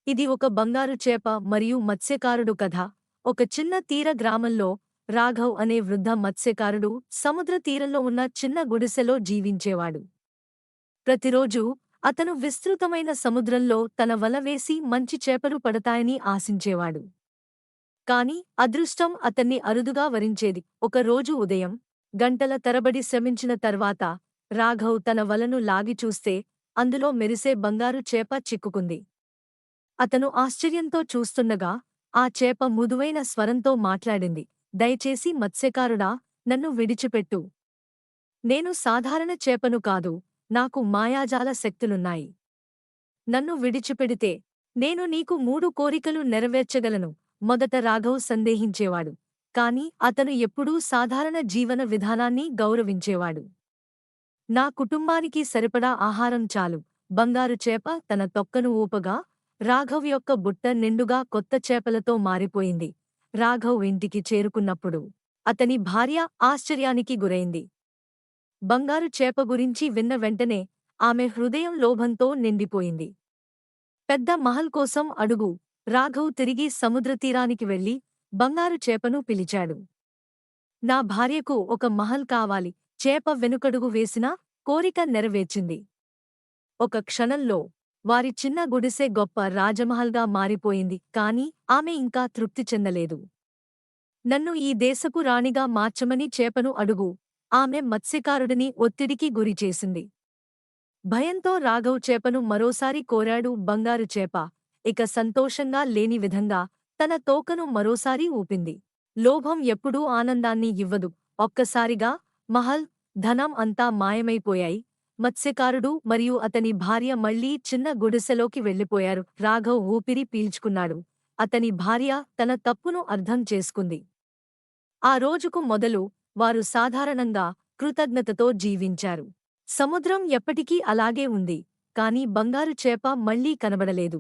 ఇది ఒక బంగారు చేప మరియు మత్స్యకారుడు కథ. ఒక చిన్న తీర గ్రామంలో రాఘవ్ అనే వృద్ధ మత్స్యకారుడు సముద్ర తీరంలో ఉన్న చిన్న గుడిసెలో జీవించేవాడు. ప్రతిరోజూ అతను విస్తృతమైన సముద్రంలో తన వల వేసి మంచి చేపలు పడతాయని ఆశించేవాడు. కాని అదృష్టం అతన్ని అరుదుగా వరించేది. ఒక రోజు ఉదయం గంటల తరబడి శ్రమించిన తర్వాత రాఘవ్ తన వలను లాగి చూస్తే అందులో మెరిసే బంగారు చేప చిక్కుకుంది. అతను ఆశ్చర్యంతో చూస్తుండగా ఆ చేప మృదువైన స్వరంతో మాట్లాడింది. దయచేసి మత్స్యకారుడా, నన్ను విడిచిపెట్టు. నేను సాధారణ చేపను కాదు, నాకు మాయాజాల శక్తులున్నాయి. నన్ను విడిచిపెడితే నేను నీకు 3 కోరికలు నెరవేర్చగలను. మొదట రాఘవ్ సందేహించేవాడు. కాని అతను ఎప్పుడూ సాధారణ జీవన విధానాన్ని గౌరవించేవాడు. నా కుటుంబానికి సరిపడా ఆహారం చాలు. బంగారు చేప తన తొక్కను ఊపగా రాఘవ్ యొక్క బుట్ట నిండుగా కొత్త చేపలతో మారిపోయింది. రాఘవ్ ఇంటికి చేరుకున్నప్పుడు అతని భార్య ఆశ్చర్యానికి గురైంది. బంగారు చేప గురించి విన్న వెంటనే ఆమె హృదయం లోభంతో నిండిపోయింది. పెద్ద మహల్ కోసం అడుగు. రాఘవ్ తిరిగి సముద్రతీరానికి వెళ్లి బంగారు చేపను పిలిచాడు. నా భార్యకు ఒక మహల్ కావాలి. చేప వెనుకడుగు వేసినా కోరిక నెరవేర్చింది. ఒక క్షణంలో వారి చిన్న గుడిసె గొప్ప రాజమహల్గా మారిపోయింది. కాని ఆమె ఇంకా తృప్తి చెందలేదు. నన్ను ఈ దేశపు రాణిగా మార్చమని చేపను అడుగు. ఆమె మత్స్యకారుడిని ఒత్తిడికి గురిచేసింది. భయంతో రాఘవ్ చేపను మరోసారి కోరాడు. బంగారు చేప ఇక సంతోషంగా లేని విధంగా తన తోకను మరోసారి ఊపింది. లోభం ఎప్పుడూ ఆనందాన్ని ఇవ్వదు. ఒక్కసారిగా మహల్, ధనం అంతా మాయమైపోయాయి. మత్స్యకారుడు మరియు అతని భార్య మళ్లీ చిన్న గుడిసెలోకి వెళ్లిపోయారు. రాఘవ్ ఊపిరి పీల్చుకున్నాడు. అతని భార్య తన తప్పును అర్థం చేసుకుంది. ఆ రోజుకు మొదలు వారు సాధారణంగా కృతజ్ఞతతో జీవించారు. సముద్రం ఎప్పటికీ అలాగే ఉంది. కాని బంగారు చేప మళ్లీ కనబడలేదు.